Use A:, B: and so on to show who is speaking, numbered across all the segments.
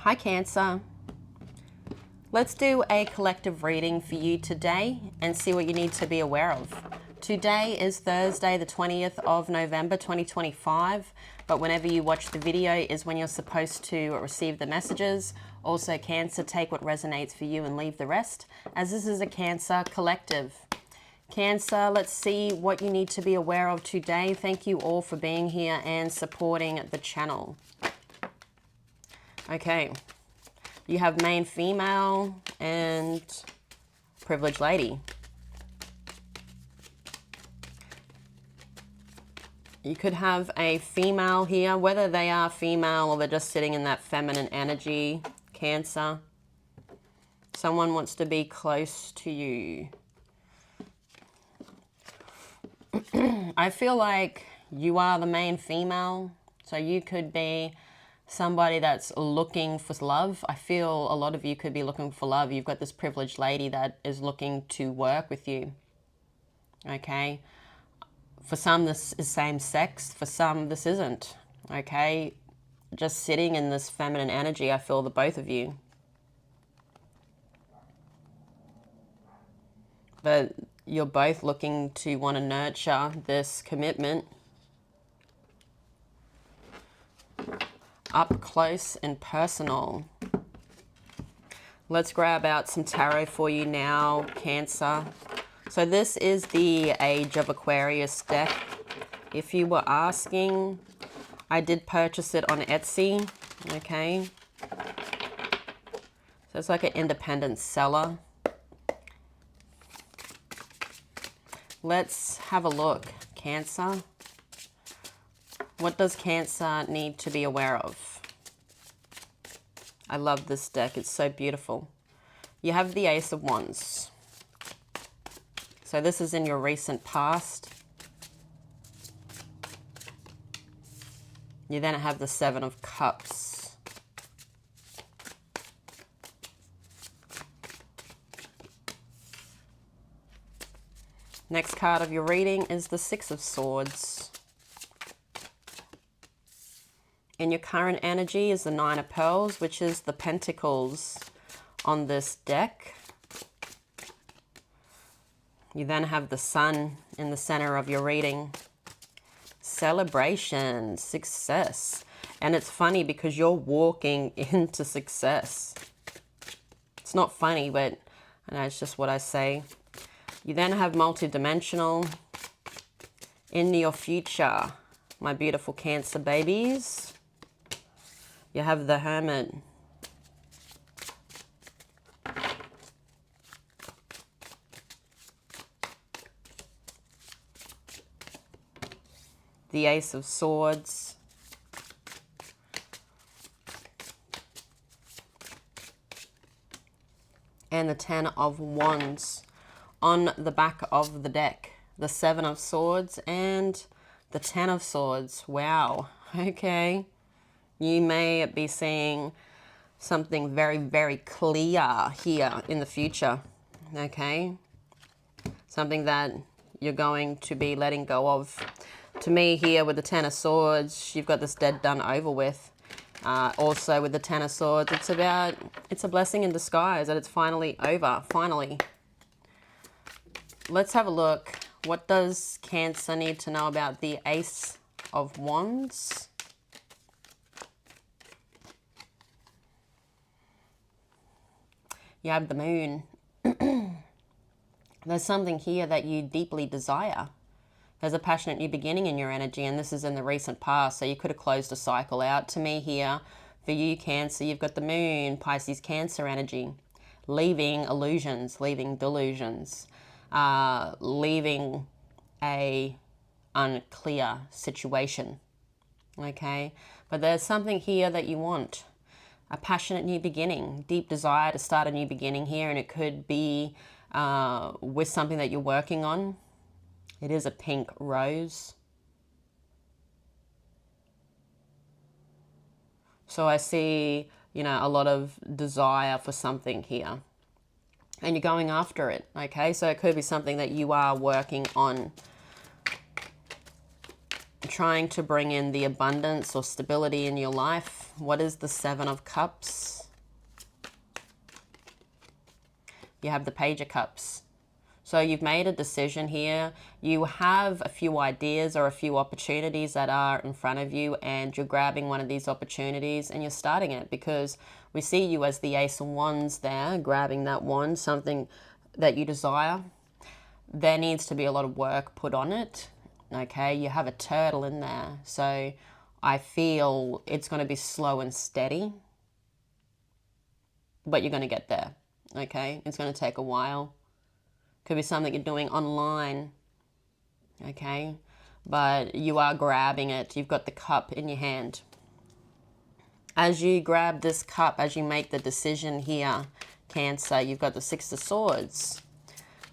A: Hi Cancer. Let's do a collective reading for you today and see what you need to be aware of. Today is Thursday, the 20th of November, 2025, but whenever you watch the video is when you're supposed to receive the messages. Also, Cancer, take what resonates for you and leave the rest, as this is a Cancer collective. Cancer, let's see what you need to be aware of today. Thank you all for being here and supporting the channel. Okay. You have main female and privileged lady. You could have a female here, whether they are female or they're just sitting in that feminine energy, Cancer. Someone wants to be close to you. I feel like you are the main female, so you could be somebody that's looking for love. I feel a lot of you could be looking for love. You've got this privileged lady that is looking to work with you. Okay. For some, this is same sex. For some, this isn't. Okay. Just sitting in this feminine energy, I feel the both of you. But you're both looking to want to nurture this commitment. Up close and personal. Let's grab out some tarot for you now, Cancer. So this is the Age of Aquarius deck. If you were asking, I did purchase it on Etsy, okay? So it's like an independent seller. Let's have a look, Cancer. What does Cancer need to be aware of? I love this deck. It's so beautiful. You have the Ace of Wands. So this is in your recent past. You then have the Seven of Cups. Next card of your reading is the Six of Swords. In your current energy is the Nine of Pearls, which is the Pentacles on this deck. You then have the Sun in the center of your reading. Celebration, success. And it's funny because you're walking into success. It's not funny, but I know it's just what I say. You then have multidimensional. In your future, my beautiful Cancer babies. You have the Hermit. The Ace of Swords. And the Ten of Wands on the back of the deck. The Seven of Swords and the Ten of Swords. Wow. Okay. You may be seeing something very, very clear here in the future, okay? Something that you're going to be letting go of. To me here with the Ten of Swords, you've got this dead, done, over with. Also with the Ten of Swords, it's a blessing in disguise that it's finally over, finally. Let's have a look. What does Cancer need to know about the Ace of Wands? You have the Moon. There's something here that you deeply desire. There's a passionate new beginning in your energy, and this is in the recent past, so you could have closed a cycle out. To me here, for you, Cancer, you've got the Moon, Pisces, Cancer energy. Leaving illusions, leaving delusions, leaving a unclear situation, okay? But there's something here that you want. A passionate new beginning, deep desire to start a new beginning here, and it could be with something that you're working on. It is a pink rose. So I see, you know, a lot of desire for something here. And you're going after it, okay? So it could be something that you are working on. trying to bring in the abundance or stability in your life. What is the Seven of Cups? You have the Page of Cups. So you've made a decision here. You have a few ideas or a few opportunities that are in front of you, and you're grabbing one of these opportunities and you're starting it, because we see you as the Ace of Wands there, grabbing that wand, something that you desire. There needs to be a lot of work put on it. Okay, you have a turtle in there. So I feel it's going to be slow and steady, but you're going to get there. Okay, it's going to take a while. Could be something you're doing online, okay? But you are grabbing it. You've got the cup in your hand. As you grab this cup, as you make the decision here, Cancer, you've got the Six of Swords.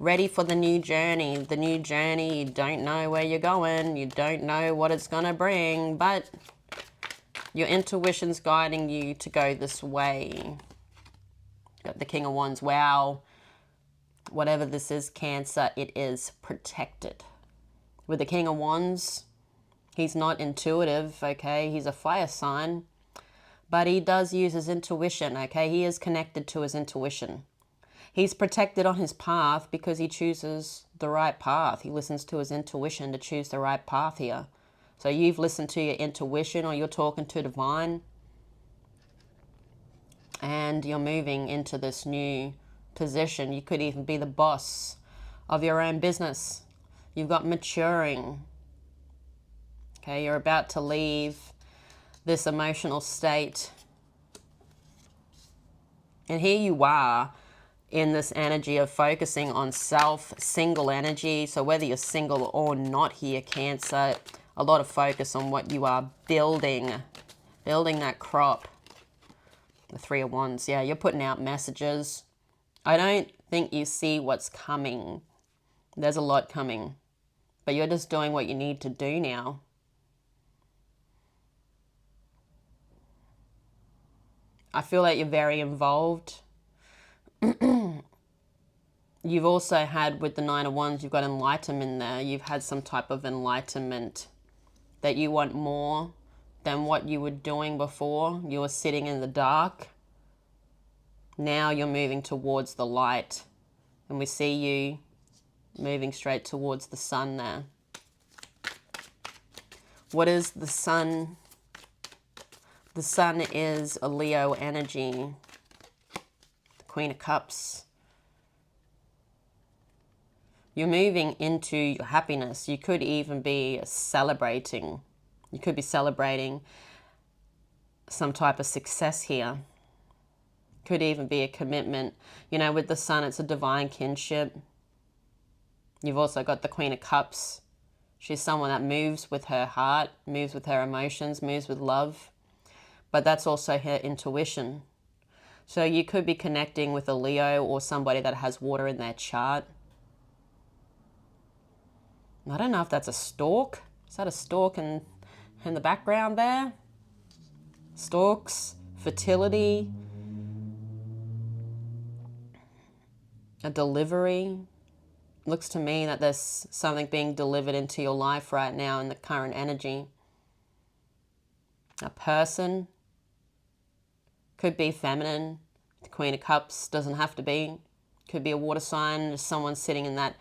A: Ready for the new journey. The new journey, you don't know where you're going. You don't know what it's going to bring, but your intuition's guiding you to go this way. Got the King of Wands. Wow. Whatever this is, Cancer, it is protected. With the King of Wands, he's not intuitive, okay? He's a fire sign, but he does use his intuition, okay? He is connected to his intuition. He's protected on his path because he chooses the right path. He listens to his intuition to choose the right path here. So you've listened to your intuition, or you're talking to divine, and you're moving into this new position. You could even be the boss of your own business. You've got maturing. Okay, you're about to leave this emotional state. And here you are in this energy of focusing on self, single energy. So whether you're single or not here, Cancer, a lot of focus on what you are building that crop. The Three of Wands, yeah, you're putting out messages. I don't think you see what's coming. There's a lot coming, but you're just doing what you need to do now. I feel like you're very involved. You've also had, with the Nine of Wands, you've got enlightenment there. You've had some type of enlightenment that you want more than what you were doing before. You were sitting in the dark. Now you're moving towards the light. And we see you moving straight towards the sun there. What is the sun? The sun is a Leo energy. The Queen of Cups. You're moving into your happiness. You could even be celebrating. You could be celebrating some type of success here. Could even be a commitment. You know, with the sun, it's a divine kinship. You've also got the Queen of Cups. She's someone that moves with her heart, moves with her emotions, moves with love. But that's also her intuition. So you could be connecting with a Leo or somebody that has water in their chart. I don't know if that's a stork. Is that a stork in the background there? Storks, fertility, a delivery. Looks to me that there's something being delivered into your life right now in the current energy. A person. Could be feminine. The Queen of Cups doesn't have to be. Could be a water sign. Just someone sitting in that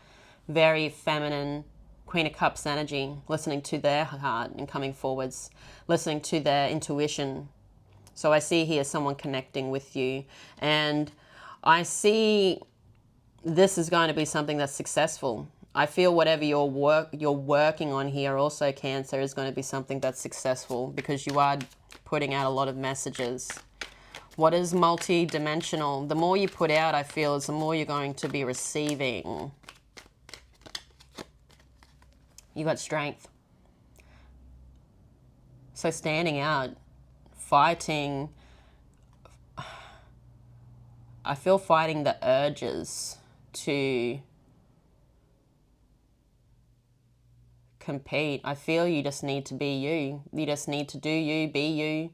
A: very feminine Queen of Cups energy, listening to their heart and coming forwards, listening to their intuition. So I see here someone connecting with you, and I see this is going to be something that's successful. I feel whatever you're working on here also, Cancer, is going to be something that's successful, because you are putting out a lot of messages. What is multi-dimensional? The more you put out, I feel, is the more you're going to be receiving. You got strength. So standing out, fighting, I feel fighting the urges to compete. I feel you just need to be you. You just need to do you, be you.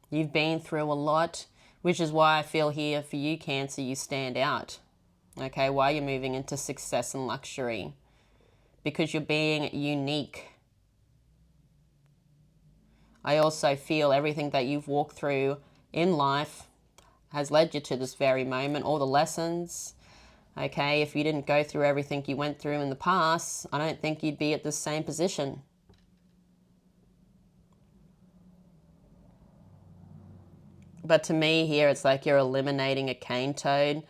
A: You've been through a lot, which is why I feel here for you, Cancer, you stand out. Okay, why you're moving into success and luxury. Because you're being unique. I also feel everything that you've walked through in life has led you to this very moment, all the lessons. Okay, if you didn't go through everything you went through in the past, I don't think you'd be at the same position. But to me here, it's like you're eliminating a cane toad.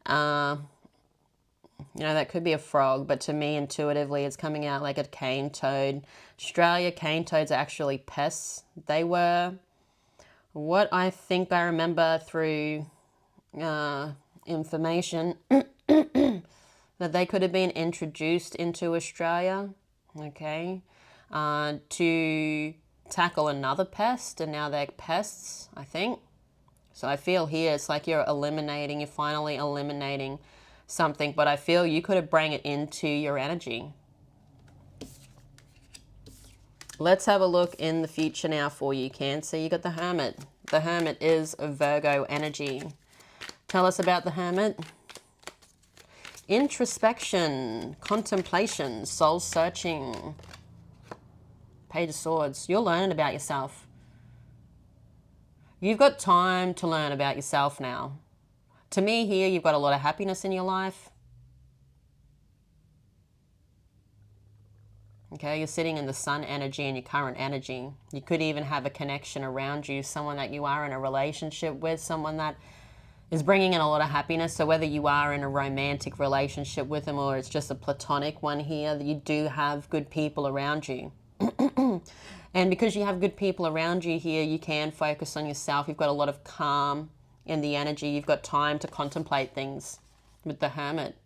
A: You know, that could be a frog, but to me, intuitively, it's coming out like a cane toad. Australia, cane toads are actually pests. They were, what I think I remember through information, that they could have been introduced into Australia, okay, to tackle another pest, and now they're pests, I think. So I feel here it's like you're finally eliminating something, but I feel you could have bring it into your energy. Let's have a look in the future now for you, Cancer. You got the Hermit. The Hermit is a Virgo energy. Tell us about the Hermit. Introspection, contemplation, soul searching. Page of Swords. You're learning about yourself. You've got time to learn about yourself now. To me here, you've got a lot of happiness in your life. Okay, you're sitting in the sun energy and your current energy. You could even have a connection around you, someone that you are in a relationship with, someone that is bringing in a lot of happiness. So whether you are in a romantic relationship with them or it's just a platonic one here, you do have good people around you. And because you have good people around you here, you can focus on yourself. You've got a lot of calm in the energy. You've got time to contemplate things with the Hermit.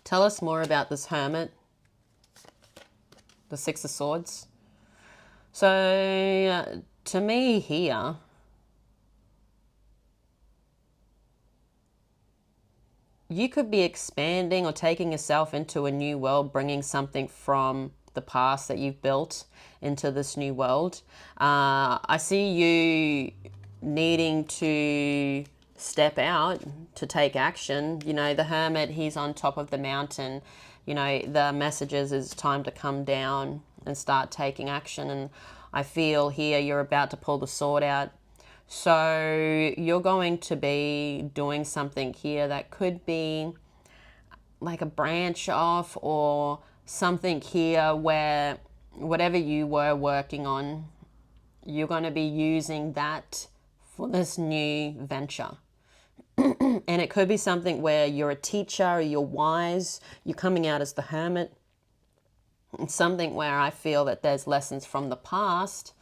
A: Tell us more about this Hermit. The Six of Swords. So, to me here, you could be expanding or taking yourself into a new world, bringing something from the past that you've built into this new world. I see you needing to step out to take action. You know, the Hermit, he's on top of the mountain. You know, the messages is time to come down and start taking action. And I feel here you're about to pull the sword out. So you're going to be doing something here that could be like a branch off or something here where whatever you were working on, you're going to be using that for this new venture. And it could be something where you're a teacher or you're wise, you're coming out as the Hermit. It's something where I feel that there's lessons from the past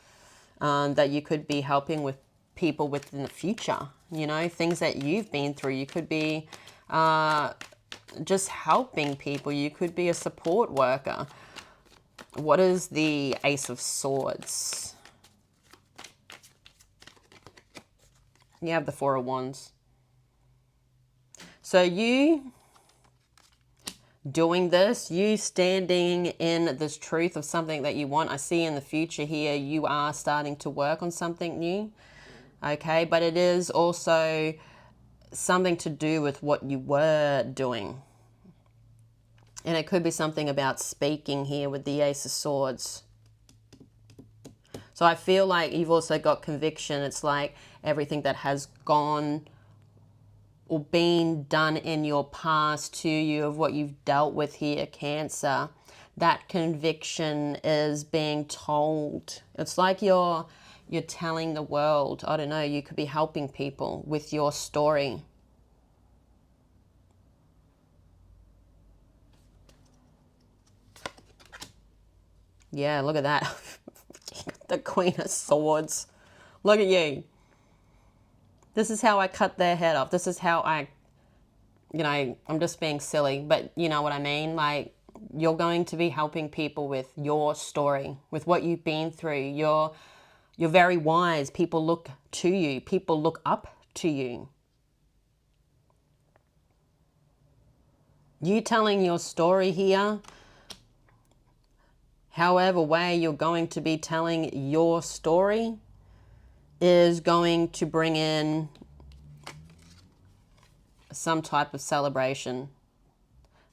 A: that you could be helping with people with in the future. You know, things that you've been through. You could be just helping people. You could be a support worker. What is the Ace of Swords? You have the Four of Wands. So you doing this, you standing in this truth of something that you want. I see in the future here, you are starting to work on something new. Okay, but it is also something to do with what you were doing. And it could be something about speaking here with the Ace of Swords. So I feel like you've also got conviction. It's like everything that has gone or been done in your past to you, of what you've dealt with here, Cancer, that conviction is being told. It's like you're telling the world. I don't know, you could be helping people with your story. Yeah, look at that. The Queen of Swords. Look at you. This is how I cut their head off. This is how I, you know, I'm just being silly, but you know what I mean? Like, you're going to be helping people with your story, with what you've been through. You're very wise. People look to you. People look up to you. You telling your story here, however way you're going to be telling your story, is going to bring in some type of celebration.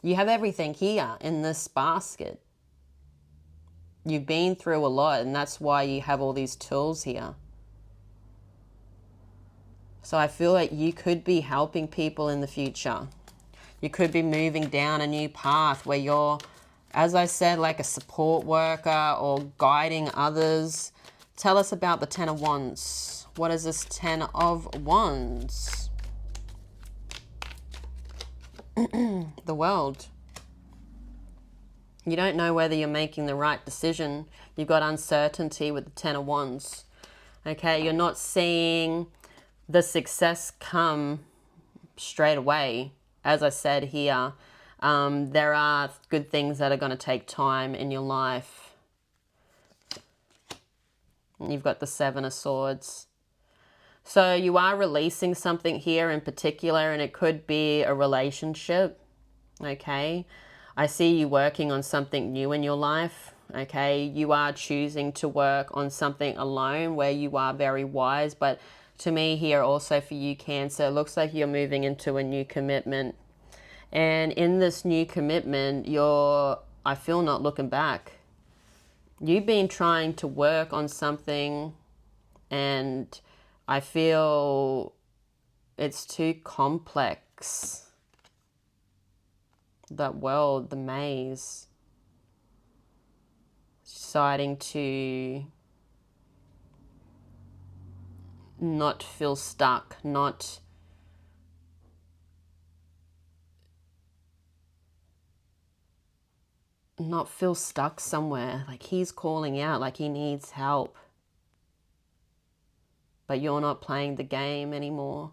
A: You have everything here in this basket. You've been through a lot, and that's why you have all these tools here. So I feel like you could be helping people in the future. You could be moving down a new path where you're, as I said, like a support worker or guiding others. Tell us about the Ten of Wands. What is this Ten of Wands? The World. You don't know whether you're making the right decision. You've got uncertainty with the Ten of Wands. Okay, you're not seeing the success come straight away. As I said here, there are good things that are going to take time in your life. You've got the Seven of Swords. So you are releasing something here in particular, and it could be a relationship, okay? I see you working on something new in your life, okay? You are choosing to work on something alone where you are very wise, but to me here also for you, Cancer, it looks like you're moving into a new commitment. And in this new commitment, I feel not looking back. You've been trying to work on something, and I feel it's too complex. That world, the maze. Deciding to not feel stuck, not feel stuck somewhere. Like he's calling out, like he needs help. But you're not playing the game anymore.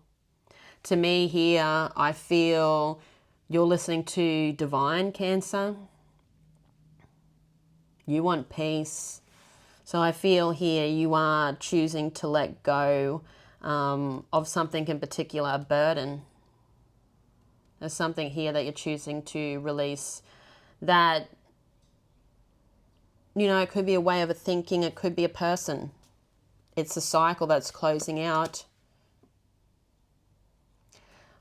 A: To me here, I feel you're listening to divine, Cancer. You want peace. So I feel here you are choosing to let go of something in particular, a burden. There's something here that you're choosing to release that, you know, it could be a way of thinking, it could be a person. It's a cycle that's closing out.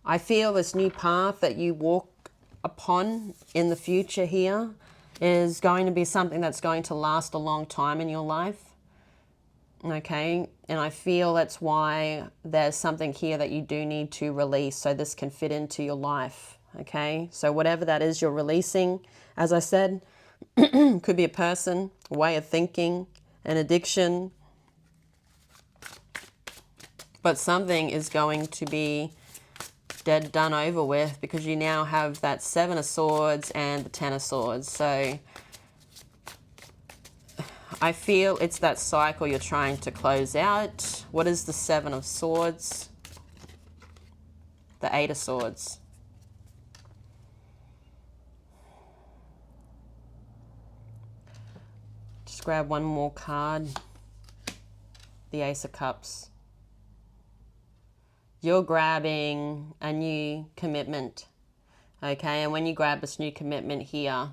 A: I feel this new path that you walk upon in the future here is going to be something that's going to last a long time in your life. Okay, and I feel that's why there's something here that you do need to release so this can fit into your life. Okay, so whatever that is you're releasing, as I said, could be a person, a way of thinking, an addiction, but something is going to be dead, done, over with, because you now have that Seven of Swords and the Ten of Swords. So I feel it's that cycle you're trying to close out. What is the Seven of Swords? The Eight of Swords. Just grab one more card. The Ace of Cups. You're grabbing a new commitment, okay? And when you grab this new commitment here,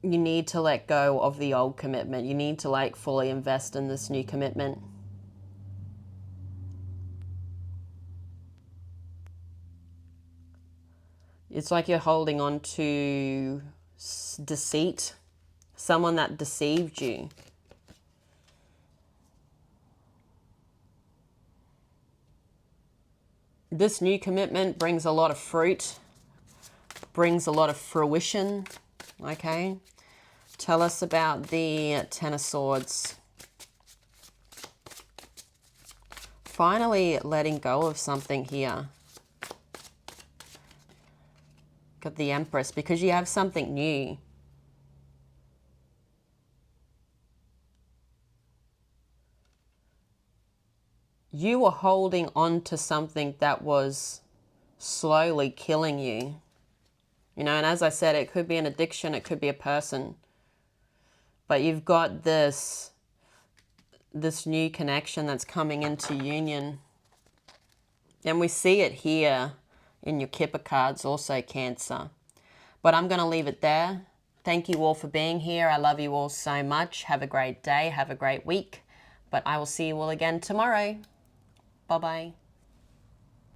A: you need to let go of the old commitment. You need to like fully invest in this new commitment. It's like you're holding on to deceit. Someone that deceived you. This new commitment brings a lot of fruit, brings a lot of fruition, okay? Tell us about the Ten of Swords. Finally letting go of something here. Got the Empress, because you have something new. You were holding on to something that was slowly killing you. You know, and as I said, it could be an addiction, it could be a person. But you've got this new connection that's coming into union. And we see it here in your Kipper cards, also Cancer. But I'm going to leave it there. Thank you all for being here. I love you all so much. Have a great day. Have a great week. But I will see you all again tomorrow. Bye-bye.